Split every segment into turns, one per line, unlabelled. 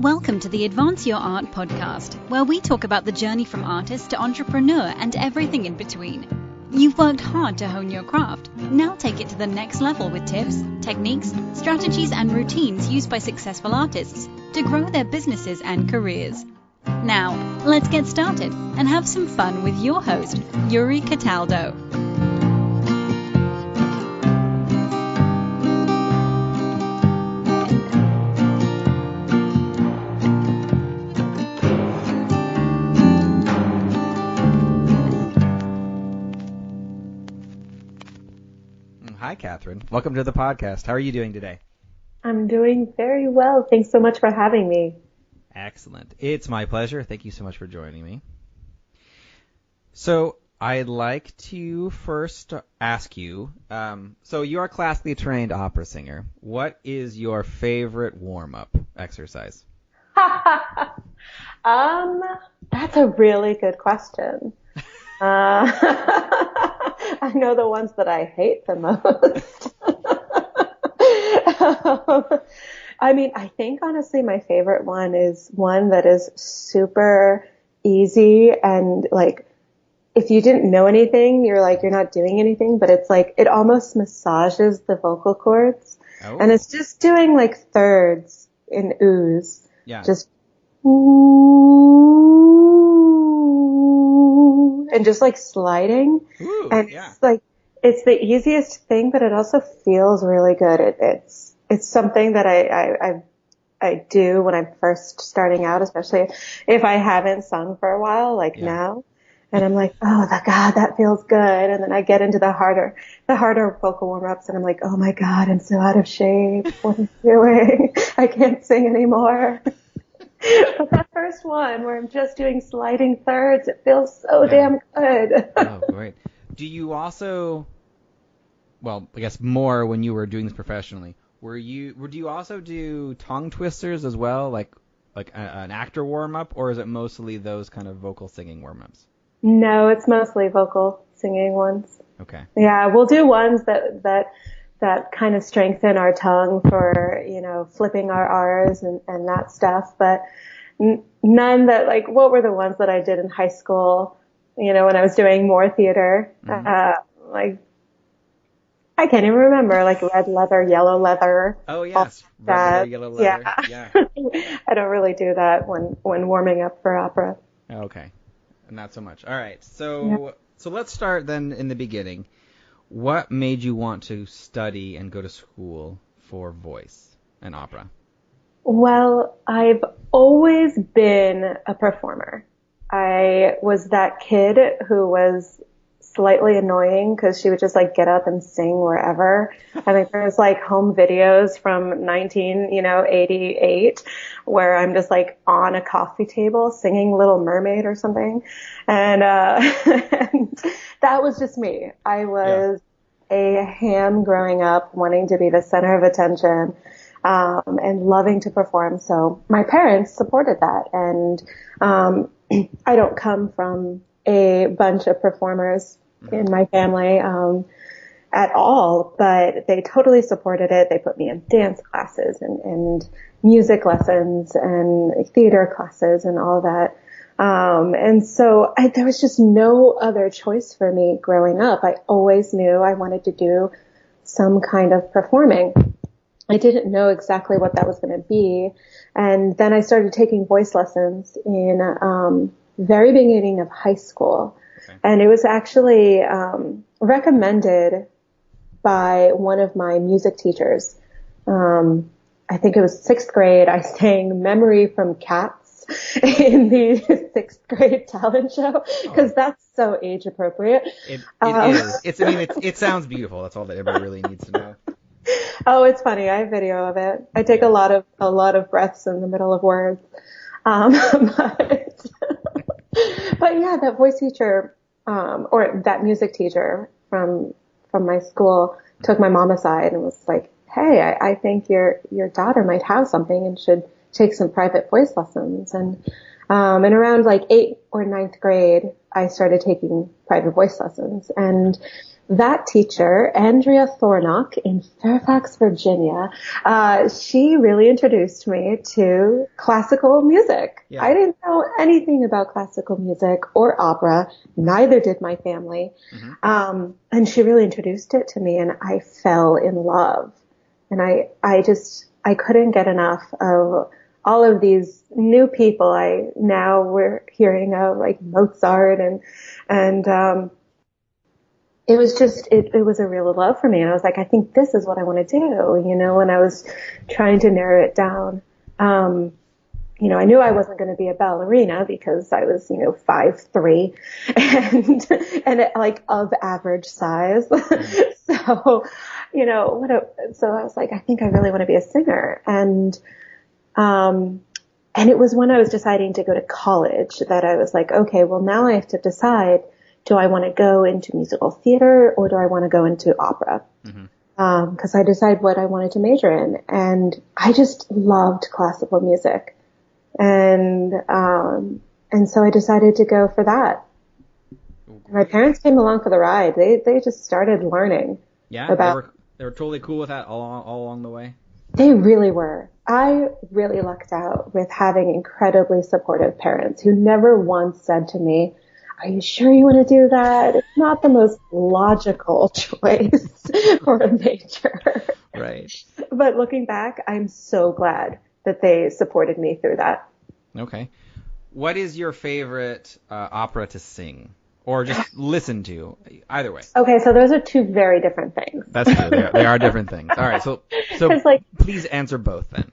Welcome to the Advance Your Art podcast, where we talk about the journey from artist to entrepreneur and everything in between. You've worked hard to hone your craft. Now take it to the next level with tips, techniques, strategies, and routines used by successful artists to grow their businesses and careers. Now, let's get started and have some fun with your host, Yuri Cataldo.
Hi, Catherine. Welcome to the podcast. How are you doing today?
I'm doing very well. Thanks so much for having me.
Excellent. It's my pleasure. Thank you so much for joining me. So I'd like to first ask you, so you're a classically trained opera singer. What is your favorite warm-up exercise?
That's a really good question. I know the ones that I hate the most. I think honestly my favorite one is one that is super easy and like if you didn't know anything, you're not doing anything, but it's like it almost massages the vocal cords. Oh. And it's just doing like thirds in ooze.
Yeah.
Just ooh, and just like sliding.
Ooh,
and
yeah.
It's the easiest thing, but it also feels really good. It's something that I do when I'm first starting out, especially if I haven't sung for a while, now. And I'm like, oh, God, that feels good. And then I get into the harder vocal warm-ups and I'm like, oh my God, I'm so out of shape. What am I doing? I can't sing anymore. But that first one where I'm just doing sliding thirds, it feels so damn good.
Oh, great. Do you also, I guess more when you were doing this professionally, do you also do tongue twisters as well, like an actor warm-up, or is it mostly those kind of vocal singing warm-ups?
No, it's mostly vocal singing ones.
Okay.
Yeah, we'll do ones that kind of strengthen our tongue for, flipping our R's and that stuff, but none that what were the ones that I did in high school, when I was doing more theater, I can't even remember, red leather, yellow leather.
Oh, yes. Red leather, yellow leather. Yeah.
I don't really do that when warming up for opera.
Okay. Not so much. All right. So let's start then in the beginning. What made you want to study and go to school for voice and opera?
Well, I've always been a performer. I was that kid who was slightly annoying because she would just get up and sing wherever. I think there's home videos from 1988 where I'm just on a coffee table singing Little Mermaid or something. And, and that was just me. I was a ham growing up wanting to be the center of attention, and loving to perform. So my parents supported that. And, I don't come from a bunch of performers in my family at all, but they totally supported it. They put me in dance classes and music lessons and theater classes and all that. And so there was just no other choice for me growing up. I always knew I wanted to do some kind of performing. I didn't know exactly what that was going to be. And then I started taking voice lessons in very beginning of high school. Okay. And it was actually recommended by one of my music teachers. I think it was 6th grade. I sang Memory from Cats in the 6th grade talent show because that's so age appropriate.
It is. It sounds beautiful. That's all that everybody really needs to know.
Oh, it's funny. I have video of it. I take a lot of breaths in the middle of words. But yeah, that voice teacher, or that music teacher from my school took my mom aside and was like, hey, I think your daughter might have something and should take some private voice lessons. And around 8th or 9th grade, I started taking private voice lessons. And that teacher, Andrea Thornock in Fairfax, Virginia, she really introduced me to classical music.
Yeah.
I didn't know anything about classical music or opera. Neither did my family.
Mm-hmm.
And she really introduced it to me, and I fell in love. And I couldn't get enough of all of these new people we're hearing of, like Mozart and it was just, it was a real love for me. And I was like, I think this is what I want to do, when I was trying to narrow it down. I knew I wasn't going to be a ballerina because I was, 5'3" and like of average size. So, so I was like, I think I really want to be a singer. And it was when I was deciding to go to college that I was like, okay, well now I have to decide, do I want to go into musical theater or do I want to go into opera? Mm-hmm. 'Cause I decided what I wanted to major in, and I just loved classical music. And so I decided to go for that. My parents came along for the ride. They just started learning.
Yeah, they were totally cool with that all along the way.
They really were. I really lucked out with having incredibly supportive parents who never once said to me, "Are you sure you want to do that? It's not the most logical choice for a major."
Right.
But looking back, I'm so glad that they supported me through that.
Okay. What is your favorite opera to sing? Or just listen to? Either way.
Okay, so those are two very different things.
That's true. They are different things. All right, so please answer both then.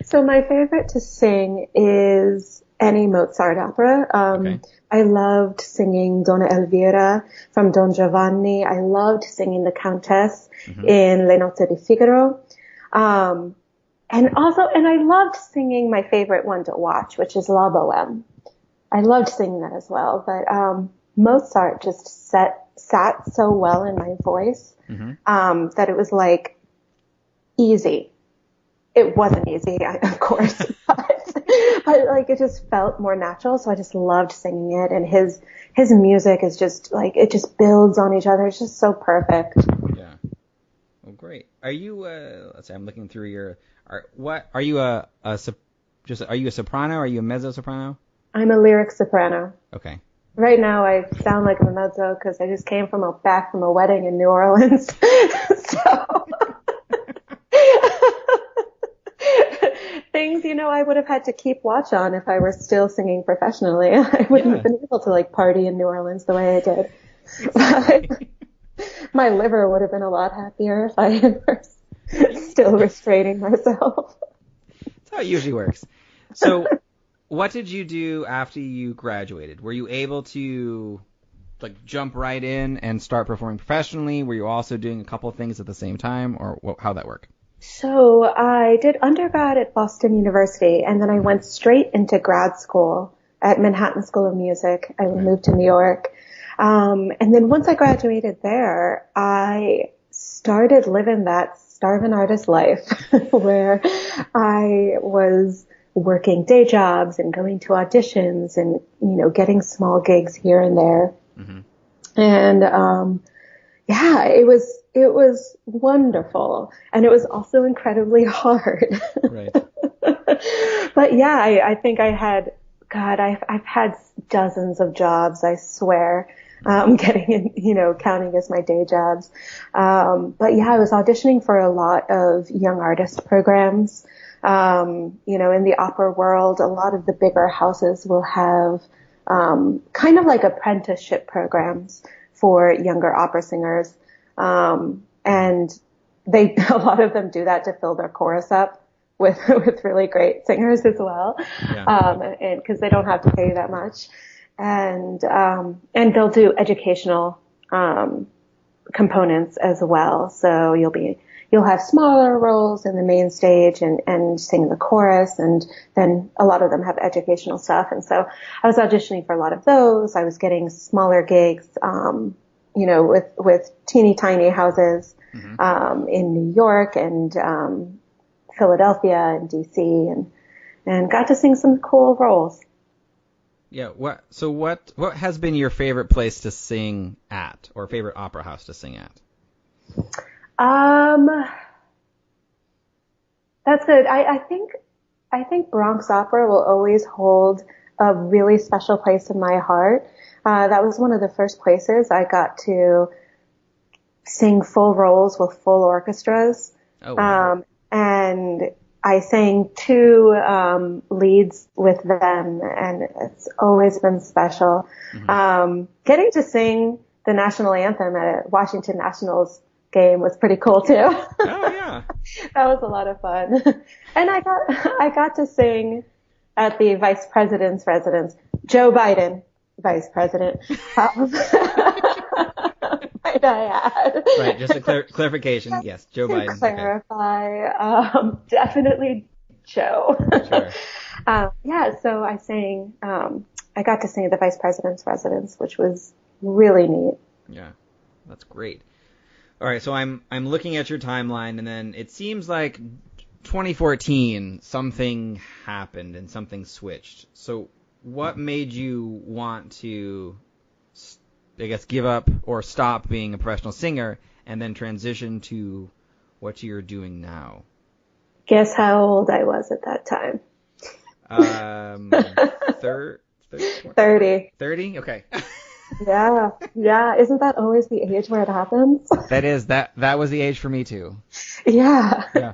So my favorite to sing is any Mozart opera.
Okay.
I loved singing Donna Elvira from Don Giovanni. I loved singing the Countess in Le Nozze di Figaro. And I loved singing my favorite one to watch, which is La Bohème. I loved singing that as well. But Mozart just sat so well in my voice that it was like easy. It wasn't easy, of course, but like it just felt more natural. So I just loved singing it, and his music is just like, it just builds on each other. It's just so perfect.
Yeah. Well, great. Are you? Let's see. I'm looking through your. Are you a soprano? Are you a mezzo soprano?
I'm a lyric soprano.
Okay.
Right now I sound like a mezzo because I just came back from a wedding in New Orleans. So things, I would have had to keep watch on if I were still singing professionally. I wouldn't have been able to like party in New Orleans the way I did. Exactly. My liver would have been a lot happier if I were still restraining myself.
That's how it usually works. So what did you do after you graduated? Were you able to like jump right in and start performing professionally? Were you also doing a couple of things at the same time, or how'd that work?
So I did undergrad at Boston University, and then I went straight into grad school at Manhattan School of Music. I moved to New York. And then once I graduated there, I started living that starving artist life where I was working day jobs and going to auditions and, getting small gigs here and there. Mm-hmm. And, it was wonderful. And it was also incredibly hard.
Right.
But yeah, I think I've had dozens of jobs, I swear, getting in, counting as my day jobs. But yeah, I was auditioning for a lot of young artist programs. In the opera world, a lot of the bigger houses will have, kind of like apprenticeship programs for younger opera singers. And a lot of them do that to fill their chorus up with really great singers as well. Yeah. And cause they don't have to pay that much. And they'll do educational, components as well. So you'll have smaller roles in the main stage and sing the chorus, and then a lot of them have educational stuff. And so I was auditioning for a lot of those. I was getting smaller gigs, with teeny tiny houses, in New York and, Philadelphia and DC, and got to sing some cool roles.
Yeah. What has been your favorite place to sing at, or favorite opera house to sing at?
That's good. I think Bronx Opera will always hold a really special place in my heart. That was one of the first places I got to sing full roles with full orchestras.
Oh, wow.
And I sang 2 leads with them, and it's always been special.
Mm-hmm.
Getting to sing the national anthem at a Washington Nationals game was pretty cool too.
Oh, yeah.
That was a lot of fun. And I got to sing at the vice president's residence. Joe Biden, vice president. Might I add.
Right, just a clarification. Yes, Joe
To
Biden.
clarify, definitely Joe.
Sure.
Yeah, so I got to sing at the vice president's residence, which was really neat.
Yeah, that's great. All right, so I'm looking at your timeline, and then it seems like 2014 something happened and something switched. So what made you want to, I guess, give up or stop being a professional singer and then transition to what you're doing now?
Guess how old I was at that time? 30.
30? Okay.
Yeah. Isn't that always the age where it happens?
That was the age for me too.
Yeah.
Yeah.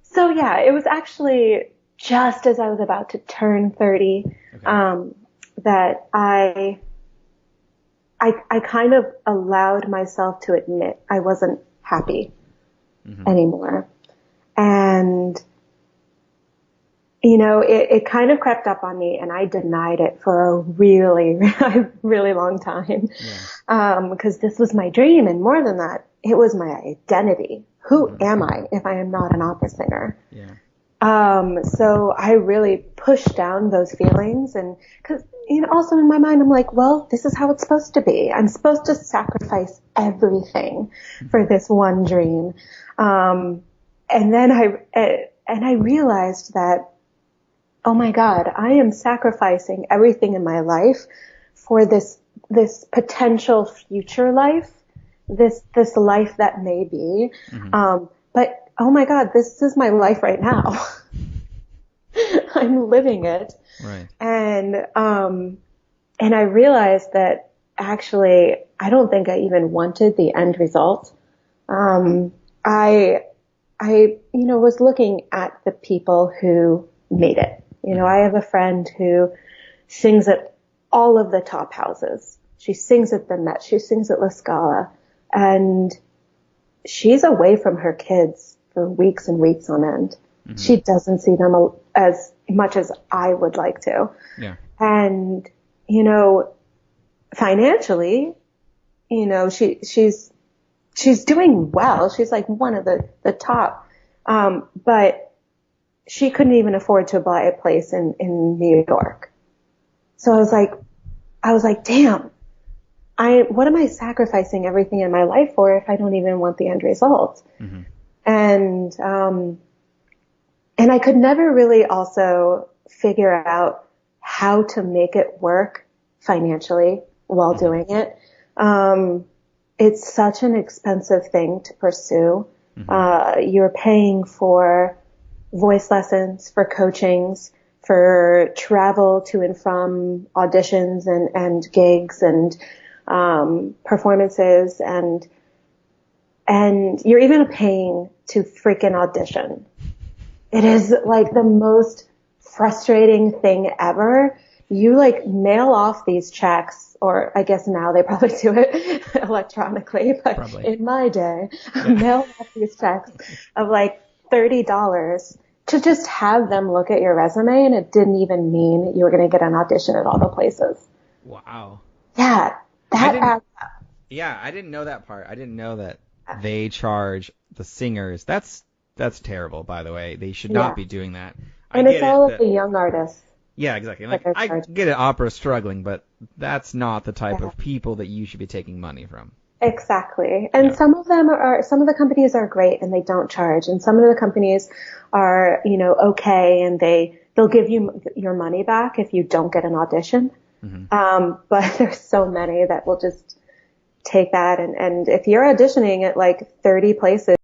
So yeah, it was actually just as I was about to turn 30,
Okay.
that I kind of allowed myself to admit I wasn't happy anymore. And, it kind of crept up on me, and I denied it for a really, really long time.
Yeah.
Because this was my dream, and more than that, it was my identity. Who am I if I am not an opera singer?
Yeah.
So I really pushed down those feelings, and cause, also in my mind, I'm like, well, this is how it's supposed to be. I'm supposed to sacrifice everything for this one dream. And then I realized that, oh my God, I am sacrificing everything in my life for this potential future life, this life that may be. But oh my God, this is my life right now. I'm living it.
Right.
And I realized that actually I don't think I even wanted the end result. I was looking at the people who made it. I have a friend who sings at all of the top houses. She sings at the Met. She sings at La Scala. And she's away from her kids for weeks and weeks on end. She doesn't see them as much as I would like to.
Yeah.
And, financially, she's doing well. She's like one of the top. But she couldn't even afford to buy a place in New York. So I was like, damn, what am I sacrificing everything in my life for if I don't even want the end result? And I could never really also figure out how to make it work financially while doing it. It's such an expensive thing to pursue. You're paying for voice lessons, for coachings, for travel to and from auditions and gigs and performances, and you're even paying to freaking audition. It is like the most frustrating thing ever. You mail off these checks, or I guess now they probably do it electronically, but probably. In my day, mail off these checks of $30 to just have them look at your resume, and it didn't even mean you were going to get an audition at all the places.
Wow.
Yeah, that adds up.
Yeah, I didn't know that part. I didn't know that they charge the singers. That's terrible, by the way. They should not be doing that.
And it's all of the young artists.
Yeah, exactly. I get it, opera struggling, but that's not the type of people that you should be taking money from.
Exactly. And some of the companies are great and they don't charge, and some of the companies are, okay, and they they'll give you your money back if you don't get an audition. But there's so many that will just take that. And if you're auditioning at like 30 places,